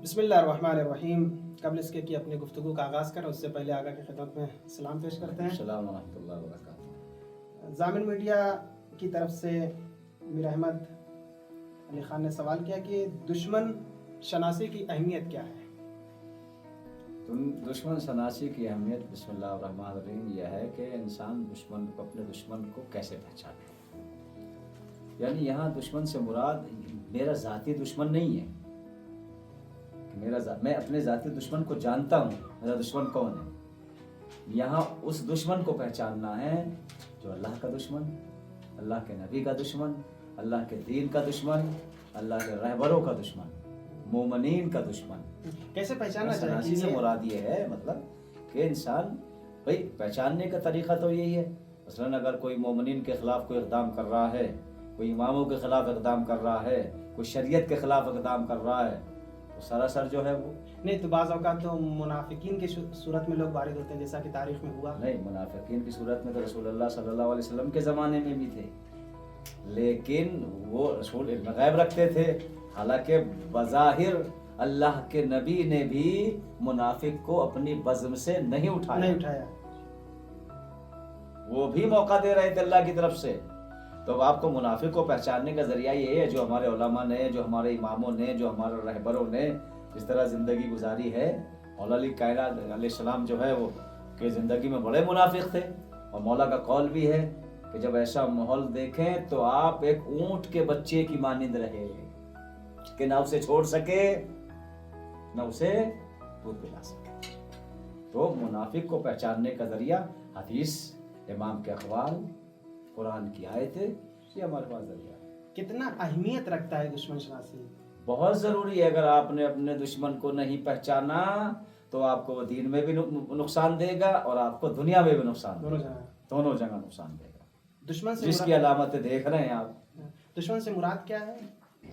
بسم اللہ الرحمن الرحیم۔ قبل اس کے کہ اپنی گفتگو کا آغاز کریں اس سے پہلے آگاہ کی خدمت میں سلام پیش کرتے ہیں۔ السلام ورحمۃ اللہ وبرکاتہ۔ ضامن میڈیا کی طرف سے میر احمد علی خان نے سوال کیا کہ دشمن شناسی کی اہمیت کیا ہے؟ دشمن شناسی کی اہمیت بسم اللہ الرحمن الرحیم یہ ہے کہ انسان اپنے دشمن کو کیسے پہچانے۔ یعنی یہاں دشمن سے مراد میرا ذاتی دشمن نہیں ہے کہ میں اپنے ذاتی دشمن کو جانتا ہوں، میرا دشمن کون ہے۔ یہاں اس دشمن کو پہچاننا ہے جو اللہ کا دشمن، اللہ کے نبی کا دشمن، اللہ کے دین کا دشمن، اللہ کے رہبروں کا دشمن، مومنین کا دشمن۔ کیسے پہچاننا شناسی سے مراد یہ ہے مطلب کہ انسان بھائی پہچاننے کا طریقہ تو یہی ہے۔ مثلاً اگر کوئی مومنین کے خلاف کوئی اقدام کر رہا ہے، کوئی اماموں کے خلاف اقدام کر رہا ہے، کوئی شریعت کے خلاف اقدام کر رہا ہے تو سراسر جو ہے وہ نہیں تو بعض اوقات تو منافقین کی صورت میں لوگ وارد ہوتے ہیں جیسا کہ تاریخ میں ہوا۔ نہیں، منافقین کی صورت میں تو رسول اللہ صلی اللہ علیہ وسلم کے زمانے میں بھی تھے، لیکن وہ رسول علم غیب رکھتے تھے۔ حالانکہ بظاہر اللہ کے نبی نے بھی منافق کو اپنی بزم سے نہیں اٹھایا، وہ بھی موقع دے رہے تھے اللہ کی طرف سے۔ تو اب آپ کو منافق کو پہچاننے کا ذریعہ یہ ہے جو ہمارے علماء نے، جو ہمارے اماموں نے، جو ہمارے رہبروں نے جس طرح زندگی گزاری ہے۔ مولا علی کائنات علیہ السلام جو ہے وہ کہ زندگی میں بڑے منافق تھے، اور مولا کا قول بھی ہے کہ جب ایسا ماحول دیکھیں تو آپ ایک اونٹ کے بچے کی مانند رہے کہ نہ اسے چھوڑ سکے نہ اسے دودھ پلا سکے۔ تو منافق کو پہچاننے کا ذریعہ حدیث، امام کے اقوال، قرآن کی آیتیں، یہ ہمارے پاس ذریعہ ہے۔ کتنا اہمیت رکھتا ہے دشمن شناسی؟ بہت ضروری ہے۔ اگر آپ نے اپنے دشمن کو نہیں پہچانا تو آپ کو دین میں بھی نقصان دے گا اور آپ کو دنیا میں بھی نقصان دے گا، دونوں جگہ نقصان دے گا۔ دشمن سے جس کی علامتیں دیکھ رہے ہیں آپ۔ دشمن سے مراد کیا ہے؟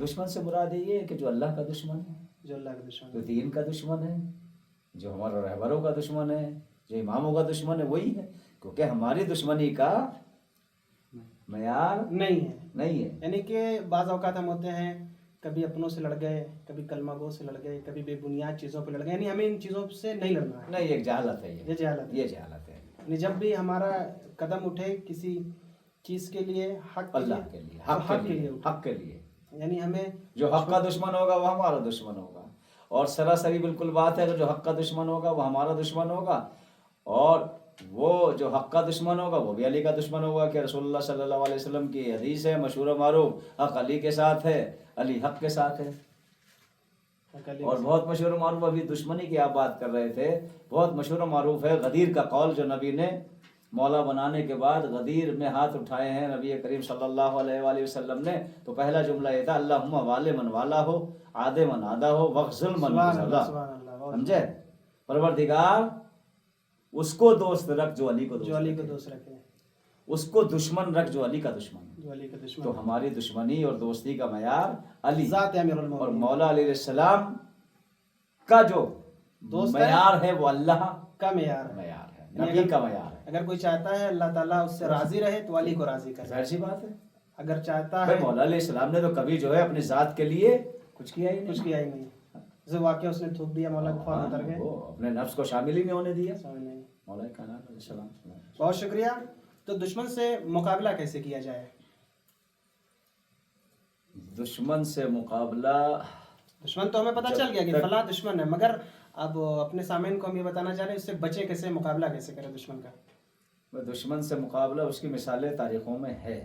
دشمن سے مراد یہ ہے کہ جو اللہ کا دشمن ہے، جو اللہ کا دشمن، جو دین کا دشمن ہے، جو ہمارے رہبروں کا دشمن ہے، جو اماموں کا دشمن ہے، وہی ہے۔ کیونکہ ہماری دشمنی کا معیار نہیں ہے۔ یعنی کہ بعض اوقات ہم ہوتے ہیں کبھی اپنوں سے لڑ گئے، کبھی کلمہ گو سے لڑ گئے، کبھی بے بنیاد چیزوں پہ لڑ گئے، یعنی ہمیں ان چیزوں سے نہیں لڑنا ہے۔ نہیں، ایک جہالت ہے، یہ جہالت ہے۔ یعنی جب بھی ہمارا قدم اٹھے کسی چیز کے لیے، حق اللہ کے لیے، حق کے لیے، یعنی ہمیں جو حق کا دشمن ہوگا وہ ہمارا دشمن ہوگا۔ اور سراسری بالکل بات ہے کہ جو حق کا دشمن ہوگا وہ ہمارا دشمن ہوگا، اور وہ جو حق کا دشمن ہوگا وہ بھی علی کا دشمن ہوگا۔ کہ رسول اللہ صلی اللہ علیہ وسلم کی حدیث ہے مشہور و معروف، حق علی کے ساتھ ہے، علی حق کے ساتھ ہے۔ اور بہت مشہور و معروف، ابھی دشمنی کی آپ بات کر رہے تھے، بہت مشہور و معروف ہے غدیر کا قول جو نبی نے مولا بنانے کے بعد غدیر میں ہاتھ اٹھائے ہیں نبی کریم صلی اللہ علیہ وآلہ وسلم نے، تو پہلا جملہ یہ تھا اللہم والے من والا ہو، آدے من آدھا ہو، وغزل من غزلا۔ سمجھے؟ پروردگار اس کو دوست رکھ جو علی کو دوست رکھے، اس کو دشمن رکھ جو علی کا دشمن۔ تو ہماری دشمنی اور دوستی کا معیار علی اور مولا علیہ السلام کا جو معیار ہے وہ اللہ کا معیار ہے، نبی کا معیار ہے۔ اگر کوئی چاہتا ہے اللہ تعالیٰ اس سے راضی رہے تو علی کو راضی کرے، ظاہر سی بات ہے۔ اگر چاہتا ہے، مولا علیہ السلام نے تو کبھی جو ہے اپنی ذات کے لیے کچھ کیا ہی نہیں۔ جو واقعہ اس نے تھوک دیا، مولا غفار اتر گئے، وہ اپنے نفس کو شامل ہی نہیں ہونے دیا مولا کائنات علیہ السلام۔ بہت شکریہ۔ تو دشمن سے مقابلہ کیسے کیا جائے؟ دشمن سے مقابلہ، دشمن تو ہمیں پتہ چل گیا کہ فلاں دشمن ہے، مگر اب اپنے سامعین کو ہم یہ بتانا چاہ رہے ہیں اس سے بچے کیسے، مقابلہ کیسے کریں دشمن کا؟ دشمن سے مقابلہ، اس کی مثالیں تاریخوں میں ہے۔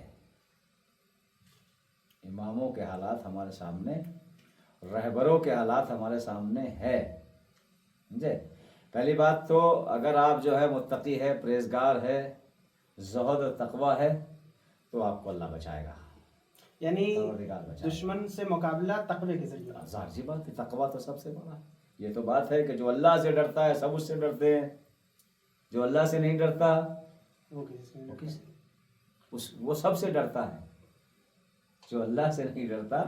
اماموں کے حالات ہمارے سامنے، رہبروں کے حالات ہمارے سامنے ہے۔ سمجھے؟ پہلی بات تو اگر آپ جو ہے متقی ہے، پرہیزگار ہے، زہد و تقوی ہے تو آپ کو اللہ بچائے گا، یعنی دشمن سے مقابلہ تقوی کے ذریعے۔ ظاہر سی بات ہے، تقوی تو سب سے بڑا۔ یہ تو بات ہے کہ جو اللہ سے ڈرتا ہے سب اس سے ڈرتے ہیں، جو اللہ سے نہیں ڈرتا وہ سب سے ڈرتا ہے، جو اللہ سے نہیں ڈرتا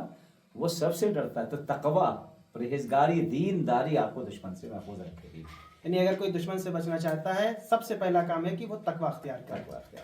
وہ سب سے ڈرتا ہے۔ تو تقوی، پرہیزگاری، دین داری آپ کو دشمن سے محفوظ رکھے گی۔ یعنی اگر کوئی دشمن سے بچنا چاہتا ہے سب سے پہلا کام ہے کہ وہ تقوی اختیار کرے۔